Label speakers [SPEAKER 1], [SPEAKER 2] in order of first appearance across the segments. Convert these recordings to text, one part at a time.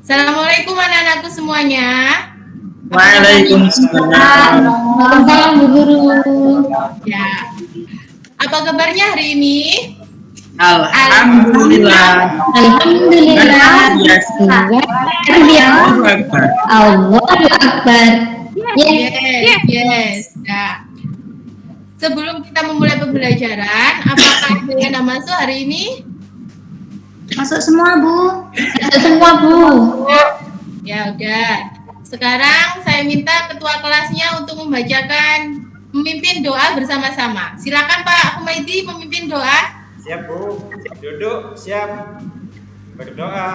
[SPEAKER 1] Assalamualaikum anak-anakku semuanya.
[SPEAKER 2] Waalaikumsalam.
[SPEAKER 3] Waalaikumsalam Bu Guru.
[SPEAKER 1] Ya. Apa kabarnya hari ini?
[SPEAKER 2] Alhamdulillah.
[SPEAKER 3] Alhamdulillah.
[SPEAKER 2] Allahu Akbar.
[SPEAKER 3] Allahu Akbar.
[SPEAKER 1] Yes. Nah, sebelum kita memulai pembelajaran, apakah ada yang masuk hari ini?
[SPEAKER 3] Masuk semua Bu. Masuk semua Bu.
[SPEAKER 1] Ya udah. Sekarang saya minta ketua kelasnya untuk memimpin doa bersama-sama. Silakan Pak Humaydi memimpin doa.
[SPEAKER 4] Siap Bu, duduk siap. Berdoa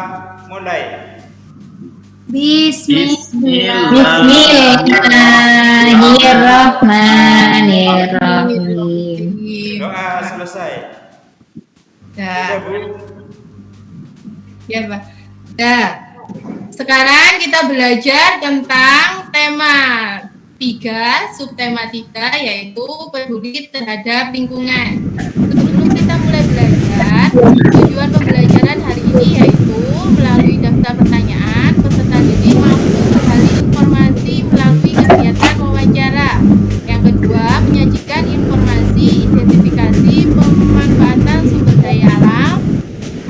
[SPEAKER 4] mulai.
[SPEAKER 3] Bismillahirrahmanirrahim.
[SPEAKER 4] Doa selesai.
[SPEAKER 1] Ya.
[SPEAKER 4] Sudah Bu.
[SPEAKER 1] Ya, Pak. Nah, sekarang kita belajar tentang tema 3, subtema 3, yaitu peduli terhadap lingkungan. Sebelum kita mulai belajar, tujuan pembelajaran hari ini yaitu melalui daftar pertanyaan, peserta didik mampu menggali informasi melalui kegiatan wawancara. Yang kedua, menyajikan informasi, identifikasi, pemanfaatan sumber daya alam,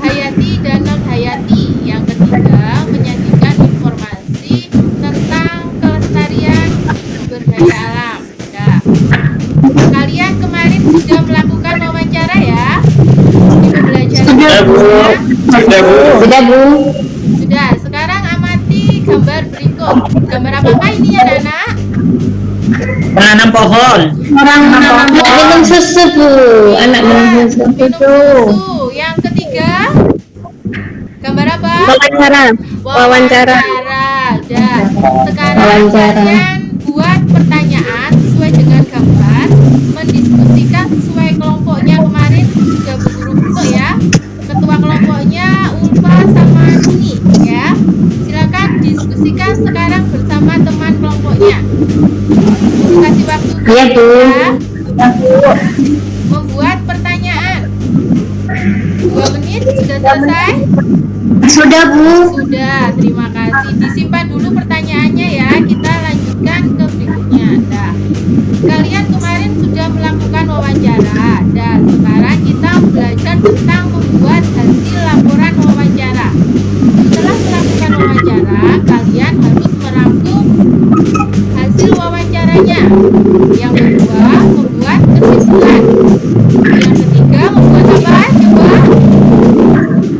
[SPEAKER 1] hayati dan non-hayati. Yang ketiga, menyajikan informasi tentang kelestarian sumber daya alam. Nah, kalian kemarin sudah melakukan wawancara ya? Di pembelajaran
[SPEAKER 2] Sudah Bu.
[SPEAKER 3] Sudah Bu.
[SPEAKER 1] Sudah. Sekarang amati gambar berikut. Gambar apakah ini anak-anak?
[SPEAKER 2] Menanam pohon.
[SPEAKER 3] Anak minum susu Bu. Anak minum susu.
[SPEAKER 1] Minum susu. Yang ketiga, gambar apa?
[SPEAKER 3] Wawancara.
[SPEAKER 1] Dan sekarang
[SPEAKER 3] Wawancara.
[SPEAKER 1] kalian buat pertanyaan sesuai dengan gambar, mendiskusikan sesuai kelompoknya. Kemarin sudah Bu Guru bentuk ya. Ketua kelompoknya Ulfa sama Nuni ya. Silakan diskusikan sekarang bersama teman kelompoknya. Guru kasih waktu
[SPEAKER 3] Iya, Bu.
[SPEAKER 1] ya. Membuat pertanyaan. 2 menit sudah selesai?
[SPEAKER 3] Sudah Bu.
[SPEAKER 1] Sudah, terima kasih. Disimpan dulu pertanyaannya ya. Kita lanjutkan ke berikutnya. Nah, kalian kemarin sudah melakukan wawancara. Dan sekarang kita belajar tentang membuat hasil laporan wawancara. Setelah melakukan wawancara, kalian harus merangkum hasil wawancaranya. Yang kedua, membuat kesimpulan. Yang ketiga, membuat apa? Coba.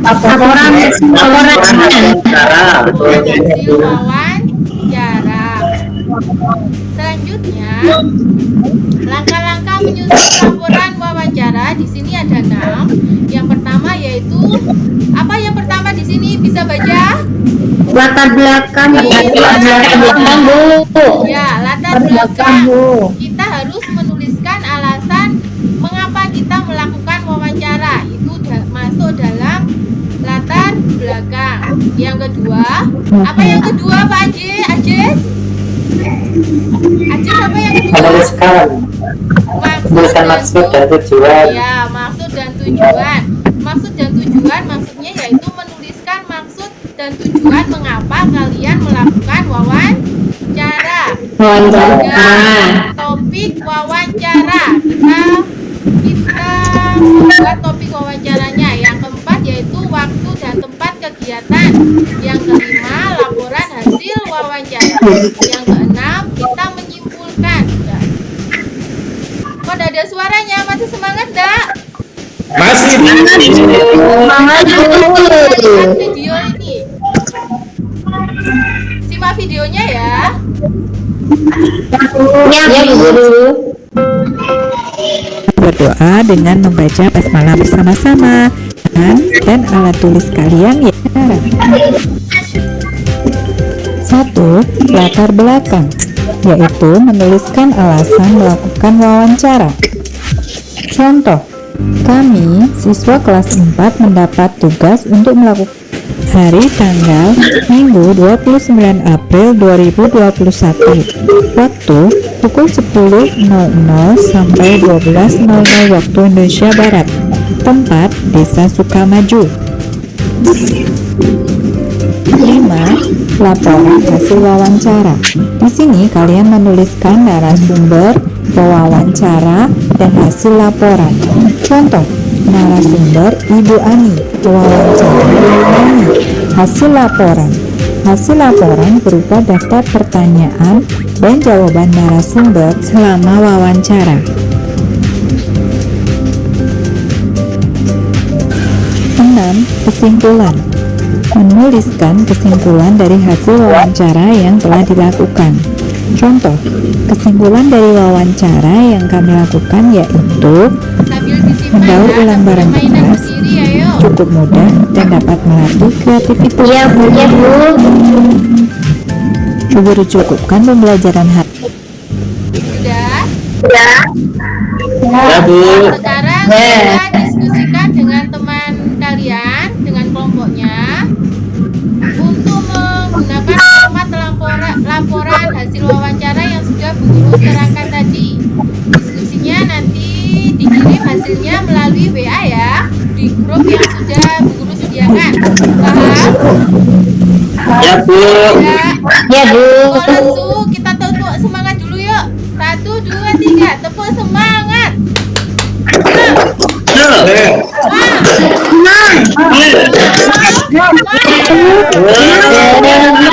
[SPEAKER 3] Laporan.
[SPEAKER 1] Hasil wawancara. Selanjutnya, langkah-langkah menyusun laporan wawancara. Di sini ada 6. Yang pertama yaitu apa? Yang pertama di sini bisa baca?
[SPEAKER 3] Latar belakang. Bu.
[SPEAKER 1] Ya, latar belakang. Kita harus menuliskan alasan mengapa kita melakukan wawancara. Itu masuk dalam latar belakang. Yang kedua, apa yang kedua Pak Ajis? Ajis apa yang kedua?
[SPEAKER 2] Menuliskan maksud dan tujuan.
[SPEAKER 1] Ya, maksud dan tujuan. Maksud dan tujuan maksudnya yaitu menuliskan maksud dan tujuan mengapa kalian melakukan wawancara. Tiga, topik wawancara. Kita membuat topik wawancaranya. Yang keempat yaitu waktu dan tempat kegiatan. Yang kelima, laporan hasil wawancara. Yang keenam, kita menyimpulkan. Kok ada suaranya? Masih semangat enggak?
[SPEAKER 2] Masih.
[SPEAKER 3] Semangat Bu.
[SPEAKER 1] Lihat video ini. Simak videonya ya.
[SPEAKER 3] Ya Bu Guru.
[SPEAKER 5] Berdoa dengan membaca basmalah bersama-sama dan alat tulis kalian ya. 1. Latar belakang, yaitu menuliskan alasan melakukan wawancara. Contoh, kami siswa kelas 4 mendapat tugas untuk melakukan hari tanggal Minggu 29 April 2021. Waktu pukul 10.00 sampai 12.00 waktu Indonesia Barat. Tempat Desa Sukamaju. 5. laporan hasil wawancara. Di sini kalian menuliskan narasumber, pewawancara, dan hasil laporan. Contoh, narasumber Ibu Ani, pewawancara Ani. Hasil laporan. Hasil laporan berupa daftar pertanyaan dan jawaban narasumber selama wawancara. Kesimpulan. Menuliskan kesimpulan dari hasil wawancara yang telah dilakukan. Contoh, kesimpulan dari wawancara yang kami lakukan yaitu
[SPEAKER 1] Sambil disimpan
[SPEAKER 5] mendaur
[SPEAKER 1] ya,
[SPEAKER 5] ulang
[SPEAKER 1] sambil
[SPEAKER 5] barang
[SPEAKER 1] mainan
[SPEAKER 5] bekas
[SPEAKER 1] sendiri ya, yuk.
[SPEAKER 5] cukup mudah dan dapat melatih kreativitas.
[SPEAKER 3] Iya Bu, ya Bu.
[SPEAKER 5] Coba dicukupkan pembelajaran hari.
[SPEAKER 1] Sudah?
[SPEAKER 2] Ya, Bu.
[SPEAKER 1] Sekarang
[SPEAKER 3] Ya.
[SPEAKER 1] kita diskusikan dengan teman kalian, dengan kelompoknya, untuk menggunakan format laporan hasil wawancara yang sudah Bu Guru terangkan tadi. Diskusinya nanti dikirim hasilnya melalui WA ya, di grup yang sudah Bu Guru sediakan. Paham?
[SPEAKER 2] Ya, Bu.
[SPEAKER 1] Ya.
[SPEAKER 3] Ya Bu.
[SPEAKER 1] Kolesu, kita tepuk semangat dulu yuk. 1, 2, 3, tepuk semangat.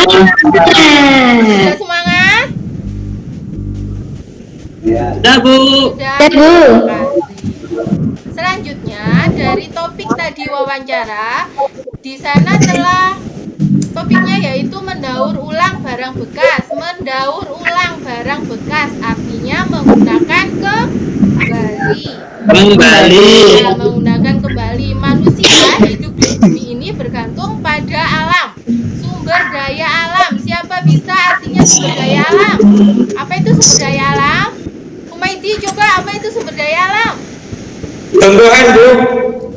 [SPEAKER 1] Sudah semangat?
[SPEAKER 2] Ya, Bu.
[SPEAKER 1] Sudah.
[SPEAKER 3] Ya, Bu.
[SPEAKER 1] Terima kasih. Selanjutnya dari topik tadi wawancara, di sana telah topiknya yaitu mendaur ulang barang bekas. Mendaur ulang barang bekas artinya menggunakan kembali. Ya, menggunakan kembali. Manusia hidup di bumi ini bergantung pada alam. Sumber daya alam. Siapa bisa artinya sumber daya alam? Apa itu sumber daya alam? Umaidi, coba apa itu sumber daya alam?
[SPEAKER 4] Tumbuhan, Bu.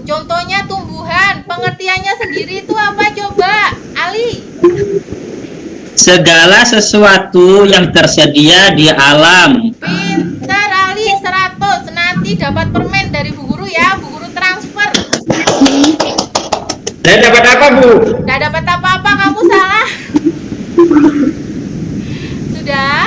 [SPEAKER 1] Contohnya tumbuhan. Pengertiannya sendiri itu apa coba? Ali.
[SPEAKER 2] Segala sesuatu yang tersedia di alam.
[SPEAKER 1] Pintar Ali, 100. Nanti dapat permen dari Bu Guru ya. Bu Guru transfer.
[SPEAKER 4] Dan dapat apa, Bu?
[SPEAKER 1] Nggak dapat apa-apa, kamu salah. Sudah?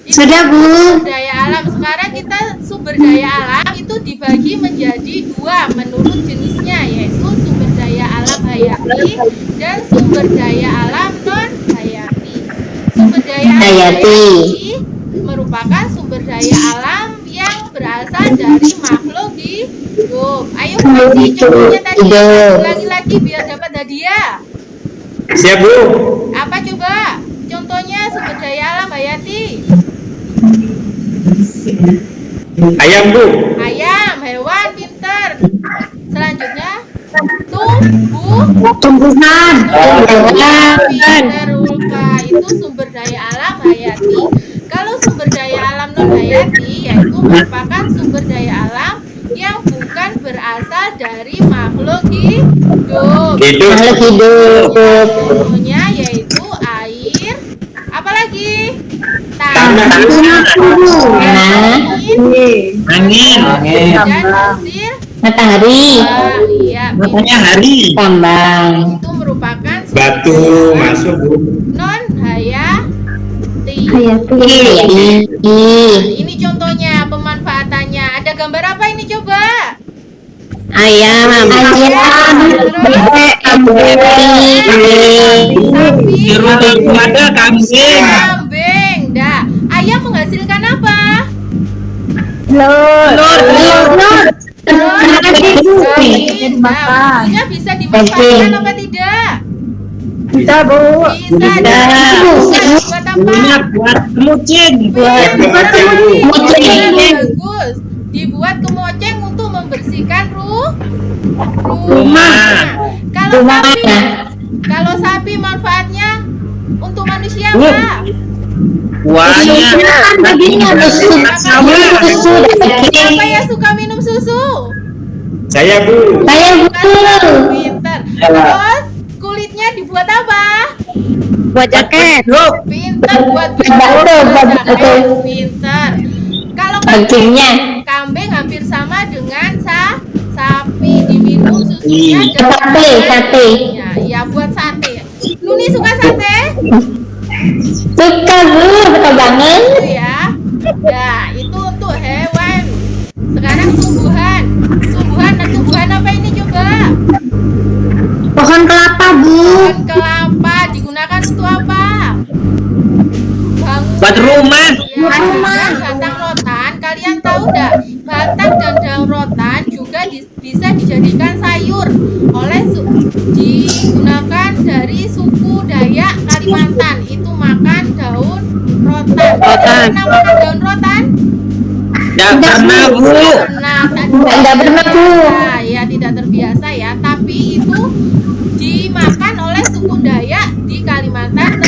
[SPEAKER 1] Itu
[SPEAKER 3] Sudah, Bu.
[SPEAKER 1] Sumber daya alam. Sekarang kita sumber daya alam itu dibagi menjadi 2 menurut jenisnya, yaitu sumber daya alam hayati dan sumber daya alam non hayati. Sumber daya alam
[SPEAKER 3] Hayati.
[SPEAKER 1] merupakan sumber daya alam yang berasal dari makhluk hidup. Ayo kasih contohnya tadi,
[SPEAKER 3] Hidup.
[SPEAKER 1] ulangi lagi biar dapat hadiah.
[SPEAKER 4] Siap, Bu.
[SPEAKER 1] Apa coba? Contohnya sumber daya alam hayati.
[SPEAKER 4] Ayam, Bu.
[SPEAKER 1] Ayam, hewan, pinter. Selanjutnya,
[SPEAKER 3] Tumbuhan.
[SPEAKER 1] pinter Ulfa. Itu sumber daya alam hayati. Kalau sumber daya alam non hayati, yaitu merupakan sumber daya alam yang bukan berasal dari makhluk hidup.
[SPEAKER 4] Hidup.
[SPEAKER 3] Makhluk hidup.
[SPEAKER 1] Contohnya yaitu air, apalagi
[SPEAKER 4] Tanah.
[SPEAKER 2] Angin.
[SPEAKER 1] dan hasil
[SPEAKER 3] Matahari.
[SPEAKER 1] iya,
[SPEAKER 2] Matanya hari.
[SPEAKER 3] Tambang.
[SPEAKER 1] itu merupakan sumber
[SPEAKER 4] Batu
[SPEAKER 1] daya
[SPEAKER 4] masuk, Bu.
[SPEAKER 1] non hayati.
[SPEAKER 3] Hayati.
[SPEAKER 1] Ini contohnya pemanfaatannya. Ada gambar apa ini coba?
[SPEAKER 3] Ayam.
[SPEAKER 1] Sapi,
[SPEAKER 2] Di rumah ada kambing.
[SPEAKER 1] kambing. Dah. Ayam menghasilkan apa? Daging. Nah, bumbunya bisa dimanfaatkan apa tidak?
[SPEAKER 3] Bisa, Bu.
[SPEAKER 1] Bisa. Buat apa?
[SPEAKER 2] Minyak buat kemucing.
[SPEAKER 4] Buat kacang, Bu.
[SPEAKER 1] Bagus. Dibuat kemoceng untuk membersihkan rumah. Kalau sapi manfaatnya untuk manusia apa?
[SPEAKER 2] Banyak.
[SPEAKER 1] Siapa yang suka minum susu?
[SPEAKER 4] Saya, Bu.
[SPEAKER 1] Pinter. Terus kulitnya dibuat apa?
[SPEAKER 3] Buat jaket.
[SPEAKER 1] Pinter buat
[SPEAKER 3] Jaket.
[SPEAKER 1] Pinter. Kalau
[SPEAKER 3] Dagingnya.
[SPEAKER 1] kambing hampir sama dengan sapi, diminum susunya
[SPEAKER 3] Sate.
[SPEAKER 1] Ya, buat sate suka sate?
[SPEAKER 3] Suka Bu, suka banget.
[SPEAKER 1] Itu ya. Ya, itu untuk hewan. Sekarang tumbuhan. Nah, tumbuhan apa ini coba?
[SPEAKER 3] Pohon kelapa Bu.
[SPEAKER 1] Pohon kelapa digunakan untuk apa? Bangunan.
[SPEAKER 2] Buat rumah.
[SPEAKER 1] Ya, dan batang rotan. Kalian tahu enggak? Batang dan daun rotan juga bisa dijadikan sayur digunakan dari suku Dayak Kalimantan. Itu makan daun rotan. Pernah makan daun rotan?
[SPEAKER 2] Tidak pernah Bu.
[SPEAKER 3] Tidak pernah Bu.
[SPEAKER 1] Ya, tidak terbiasa ya. Tapi itu dimakan oleh suku Dayak di Kalimantan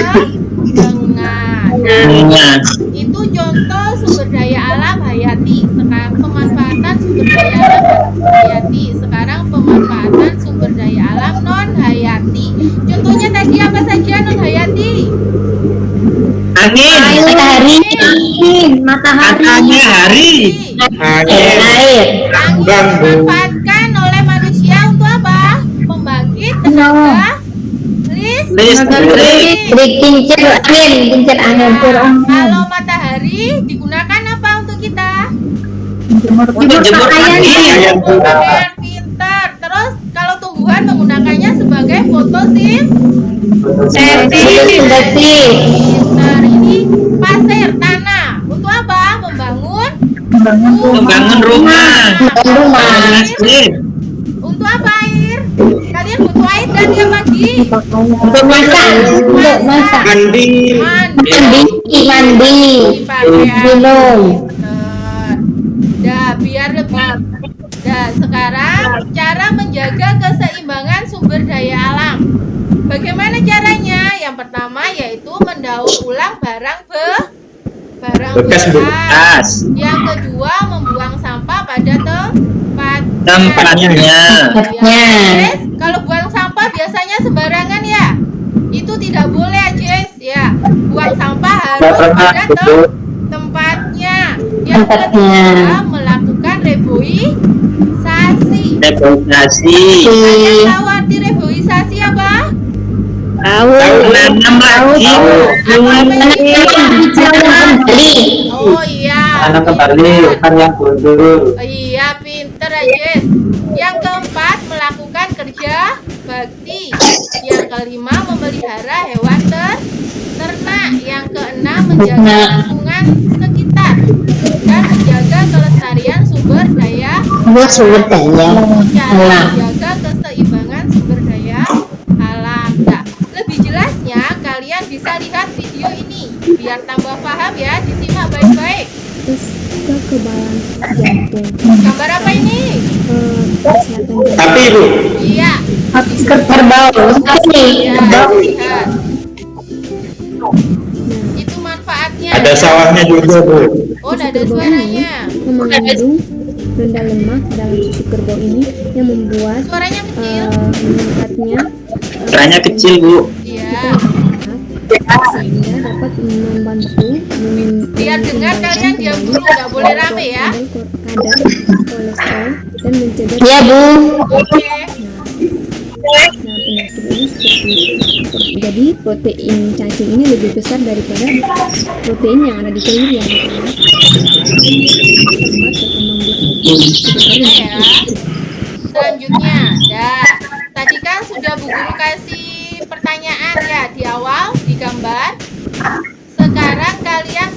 [SPEAKER 1] Tengah. Nah, itu contoh sumber daya alam hayati. Sekarang pemanfaatan sumber daya alam hayati. Sekarang pemanfaatan sumber daya alam non hayati. Contohnya tadi apa saja non hayati?
[SPEAKER 2] Angin.
[SPEAKER 3] Matahari.
[SPEAKER 2] Matahari.
[SPEAKER 4] Angin.
[SPEAKER 3] Air.
[SPEAKER 4] Bang, Bu.
[SPEAKER 1] Dimanfaatkan oleh manusia untuk apa? Membangkit tenaga
[SPEAKER 2] Listrik.
[SPEAKER 3] Kincir angin.
[SPEAKER 1] Kalau matahari digunakan apa untuk kita?
[SPEAKER 2] Untuk jemur pagi.
[SPEAKER 4] Pakaian, Bu.
[SPEAKER 1] Pakaian pintar. Terus kalau tumbuhan menggunakannya sebagai
[SPEAKER 3] Pintar
[SPEAKER 1] ini pasir tanah. Untuk apa? Membangun
[SPEAKER 2] Membangun rumah.
[SPEAKER 3] rumah.
[SPEAKER 2] Listrik.
[SPEAKER 1] Untuk apa air? Kalian butuh air dan tiap pagi.
[SPEAKER 3] Untuk masak.
[SPEAKER 4] Mandi.
[SPEAKER 3] Mandi.
[SPEAKER 1] Dipakai air.
[SPEAKER 3] Minum.
[SPEAKER 1] Benar. Dah, biar lebih. Dah, sekarang cara menjaga keseimbangan sumber daya alam. Bagaimana caranya? Yang pertama yaitu mendaur ulang barang
[SPEAKER 4] Bekas, Bu.
[SPEAKER 2] Bekas.
[SPEAKER 1] Yang kedua membuang sampah pada tempatnya.
[SPEAKER 2] Tempatnya.
[SPEAKER 1] Jess, kalau buang sampah biasanya sembarangan ya? Itu tidak boleh, Jess. Ya, buang sampah harus pada tempatnya. Yang kedua melakukan reboisasi. Kalian tahu arti reboisasi apa?
[SPEAKER 2] Menanam lagi.
[SPEAKER 1] Oh iya.
[SPEAKER 6] Anak kembali kan yang dulu.
[SPEAKER 1] Iya, pinter aja. Yang keempat melakukan kerja bakti. Yang kelima memelihara hewan ternak. Yang keenam menjaga lingkungan sekitar dan menjaga kelestarian sumber daya. Cara menjaga keseimbangan sumber daya alam. Nah, lebih jelasnya kalian bisa lihat video ini biar tambah paham ya. Disimak baik-baik.
[SPEAKER 7] Terus kekebalan jantung,
[SPEAKER 1] Gambar apa ini?
[SPEAKER 7] kesehatan jantung.
[SPEAKER 4] Tapi Bu,
[SPEAKER 1] Iya.
[SPEAKER 3] Kerbau.
[SPEAKER 1] Ya, lihat. Itu manfaatnya.
[SPEAKER 4] ada
[SPEAKER 1] ya.
[SPEAKER 4] sawahnya juga Bu.
[SPEAKER 1] Oh, ada suaranya.
[SPEAKER 7] Mengandung rendah lemak dalam susu kerbau ini yang membuat
[SPEAKER 1] Suaranya kecil.
[SPEAKER 7] meningkatnya
[SPEAKER 2] Suaranya kecil Bu.
[SPEAKER 1] Iya.
[SPEAKER 7] sehingga dapat membantu
[SPEAKER 1] Biar dengar kalian diam dulu, nggak boleh rame ya.
[SPEAKER 7] kadar kolesterol dan mencegah
[SPEAKER 3] Iya Bu.
[SPEAKER 1] Oke.
[SPEAKER 7] penyakit ini seperti jadi protein cacing ini lebih besar daripada protein yang ada di telur yang
[SPEAKER 1] Ya. Selanjutnya, dah. Tadi kan sudah Bu Guru kasih pertanyaan ya di awal di gambar. Sekarang kalian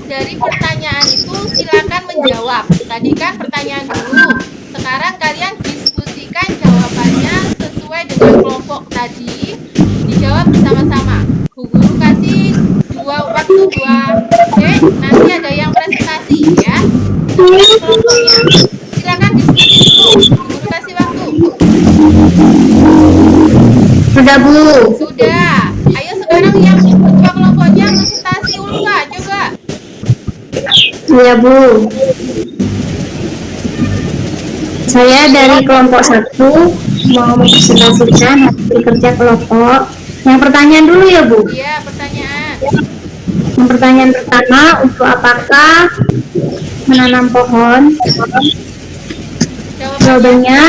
[SPEAKER 1] dari pertanyaan itu silakan menjawab. Tadi kan pertanyaan dulu. Sekarang kalian diskusikan jawabannya sesuai dengan kelompok tadi. Dijawab bersama-sama. Bu Guru kasih waktu 2 detik. Nanti ada yang presentasi ya. Kelompoknya. Silakan diskusi dulu. Bu Guru kasih waktu.
[SPEAKER 3] Sudah Bu.
[SPEAKER 1] Sudah. Ayo sekarang yang ketua kelompoknya presentasi Ulfa, coba.
[SPEAKER 3] Iya Bu. Saya dari kelompok 1 mau mempresentasikan hasil kerja kelompok. Yang pertanyaan dulu ya Bu.
[SPEAKER 1] Iya, pertanyaan.
[SPEAKER 3] Yang pertanyaan pertama, untuk apakah menanam pohon?
[SPEAKER 1] Jawabannya.
[SPEAKER 3] Jawabannya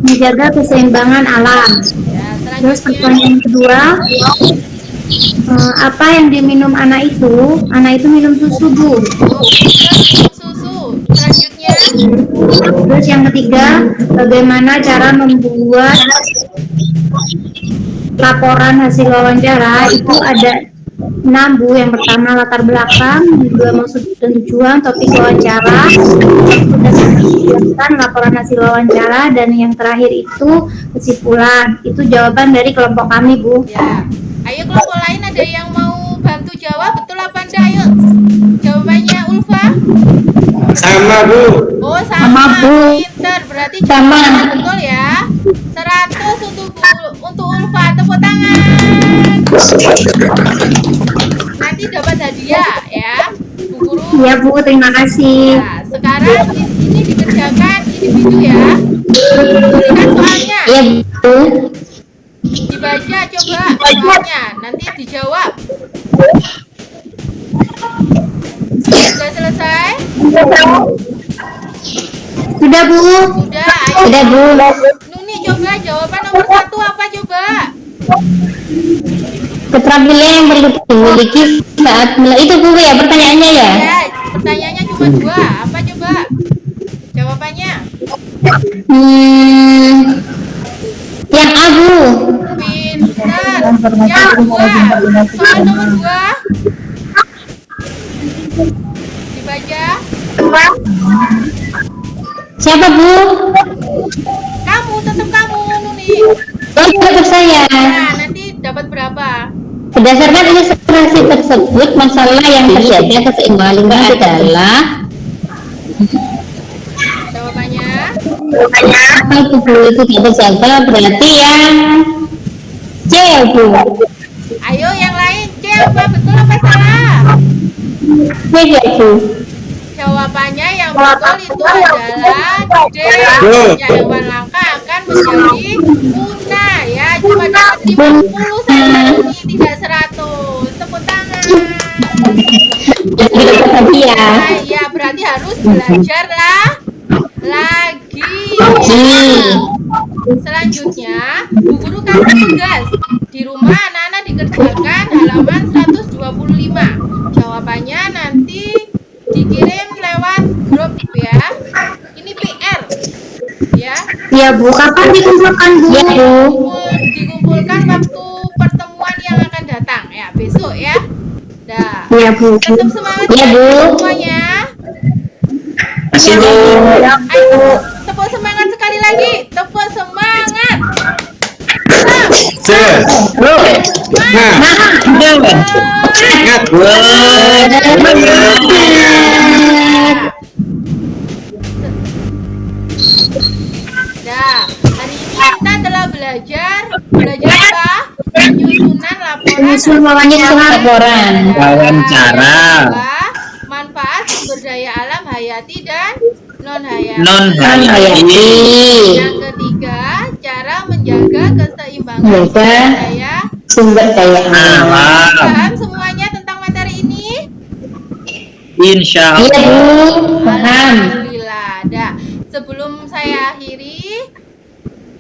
[SPEAKER 3] menjaga keseimbangan alam.
[SPEAKER 1] Ya, selanjutnya.
[SPEAKER 3] Terus pertanyaan kedua, apa yang diminum anak itu? Anak itu minum susu, Bu.
[SPEAKER 1] Oh, pintar minum susu. Selanjutnya,
[SPEAKER 3] Terus yang ketiga, bagaimana cara membuat laporan hasil wawancara? Itu ada 6, Bu. Yang pertama latar belakang, yang kedua maksud dan tujuan, topik wawancara, kemudian laporan hasil wawancara, dan yang terakhir itu kesimpulan. Itu jawaban dari kelompok kami, Bu.
[SPEAKER 1] ya. Ayo kelompok lain ada yang mau bantu jawab, betul apa enggak? Ayo. Jawabannya Ulfa.
[SPEAKER 4] Sama, Bu.
[SPEAKER 1] Oh, sama,
[SPEAKER 3] Bu.
[SPEAKER 1] pinter. Berarti
[SPEAKER 3] Sama.
[SPEAKER 1] jawabannya betul ya. 100 untuk Ulfa. Tepuk tangan. Nanti dapat hadiah ya, Bu Guru.
[SPEAKER 3] Ya, Bu, terima kasih.
[SPEAKER 1] Nah, sekarang ini dikerjakan individu ya. Tuliskan soalnya.
[SPEAKER 3] Ya, Bu.
[SPEAKER 1] Dibaca coba soalnya, nanti dijawab. Sudah selesai?
[SPEAKER 3] Sudah, Bu.
[SPEAKER 1] Sudah, ayo.
[SPEAKER 3] Sudah, Bu.
[SPEAKER 1] Nuni coba jawaban nomor 1 apa coba?
[SPEAKER 3] Keterampilan yang perlu dimiliki saat itu, Bu, ya pertanyaannya ya.
[SPEAKER 1] Ya, pertanyaannya cuma 2. Apa coba? Jawabannya?
[SPEAKER 3] Yang A, Bu.
[SPEAKER 1] Pintar. Yang 2. Soal nomor 2. Dibaca.
[SPEAKER 3] Siapa, Bu?
[SPEAKER 1] Kamu, tetap kamu, Nuni.
[SPEAKER 3] Oh, tetap saya.
[SPEAKER 1] Nah, nanti dapat berapa?
[SPEAKER 3] Berdasarkan ilustrasi tersebut, masalah yang terjadi keseimbangan lingkungan adalah
[SPEAKER 1] Jawabannya?
[SPEAKER 3] kalau Bu itu tidak terjaga, berarti yang C, Bu.
[SPEAKER 1] Ayo yang lain, C apa betul apa salah?
[SPEAKER 3] C, ya, Bu.
[SPEAKER 1] Jawabannya yang betul itu adalah D. Ya, hewan langka akan menjadi punah ya. Cuma dapat 50 saja ini, tidak 100. Tepuk tangan.
[SPEAKER 3] Jadi dapat hadiah.
[SPEAKER 1] Nah, ya berarti harus belajar lah lagi. Selanjutnya, Bu Guru kasih tugas. Di rumah anak-anak dikerjakan halaman 125. Jawabannya nanti dikirim lewat grup ya. Ini PR ya.
[SPEAKER 3] Ya, Bu. Kapan dikumpulkan, Bu? Ya, Bu.
[SPEAKER 1] Dikumpulkan waktu pertemuan yang akan datang ya, besok ya. Dah.
[SPEAKER 3] Ya, Bu.
[SPEAKER 1] Tetap semangat
[SPEAKER 3] Ya, Bu.
[SPEAKER 1] semuanya.
[SPEAKER 2] Kasih, Bu.
[SPEAKER 1] Ayo, tepuk semangat sekali lagi. Tepuk semangat.
[SPEAKER 4] Ingat.
[SPEAKER 1] Nah, hari ini kita telah belajar apa? Penyusunan
[SPEAKER 3] laporan.
[SPEAKER 2] Wawancara.
[SPEAKER 1] Manfaat sumber daya alam hayati dan non hayati.
[SPEAKER 2] Non hayati.
[SPEAKER 1] Yang ketiga, cara menjaga keseimbangan
[SPEAKER 3] Sumber daya
[SPEAKER 2] Alam.
[SPEAKER 1] Paham semuanya tentang materi ini?
[SPEAKER 2] Insya
[SPEAKER 3] Iya,
[SPEAKER 2] Allah.
[SPEAKER 3] Bu. Paham.
[SPEAKER 1] Alhamdulillah. Dah, sebelum saya akhiri,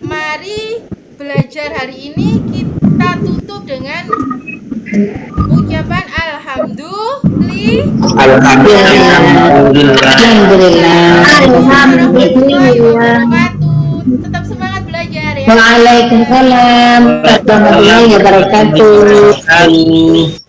[SPEAKER 1] mari belajar hari ini kita tutup dengan ucapan alhamdulillah.
[SPEAKER 2] Alhamdulillah.
[SPEAKER 3] Alhamdulillah.
[SPEAKER 1] Tetap semangat belajar ya.
[SPEAKER 3] Waalaikumsalam warahmatullahi wabarakatuh.
[SPEAKER 2] Wabarakatuh.